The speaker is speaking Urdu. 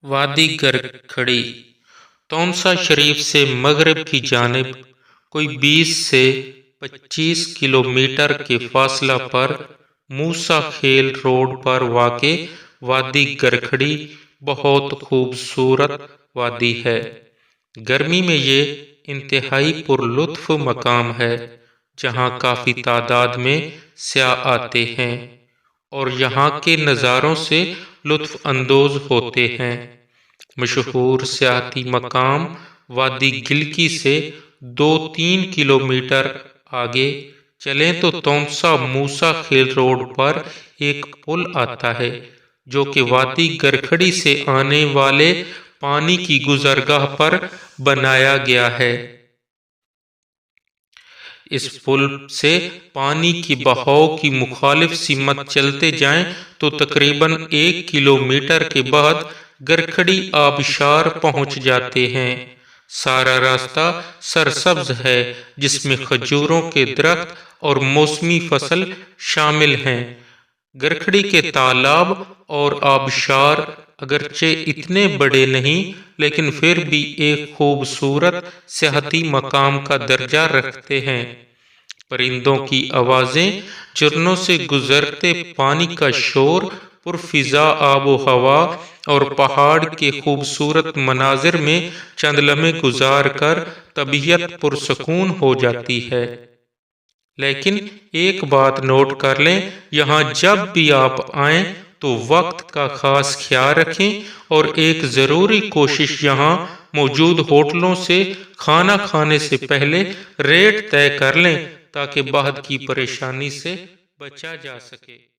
وادی گرکھڑی تونسا شریف سے مغرب کی جانب کوئی 20 سے 25 کلومیٹر کے فاصلہ پر موسیٰ کھیل روڈ پر واقع وادی گرکھڑی بہت خوبصورت وادی ہے۔ گرمی میں یہ انتہائی پرلطف مقام ہے جہاں کافی تعداد میں سیاح آتے ہیں اور یہاں کے نظاروں سے لطف اندوز ہوتے ہیں۔ مشہور سیاحتی مقام وادی گلکی سے 2-3 کلومیٹر آگے چلیں تو تونسا موسیٰ کھیل روڈ پر ایک پل آتا ہے جو کہ وادی گرکھڑی سے آنے والے پانی کی گزرگاہ پر بنایا گیا ہے۔ اس پل سے پانی کی بہاؤ کی مخالف سمت چلتے جائیں تو تقریباً 1 کلومیٹر کے بعد گرکھڑی آبشار پہنچ جاتے ہیں۔ سارا راستہ سرسبز ہے جس میں کھجوروں کے درخت اور موسمی فصل شامل ہیں۔ گرکھڑی کے تالاب اور آبشار اگرچہ اتنے بڑے نہیں لیکن پھر بھی ایک خوبصورت سیاحتی مقام کا درجہ رکھتے ہیں۔ پرندوں کی آوازیں، جھرنوں سے گزرتے پانی کا شور، پرفضا آب و ہوا اور پہاڑ کے خوبصورت مناظر میں چند لمحے گزار کر طبیعت پرسکون ہو جاتی ہے۔ لیکن ایک بات نوٹ کر لیں، یہاں جب بھی آپ آئیں تو وقت کا خاص خیال رکھیں اور ایک ضروری کوشش یہاں موجود ہوٹلوں سے کھانا کھانے سے پہلے ریٹ طے کر لیں تاکہ بعد کی پریشانی سے بچا جا سکے۔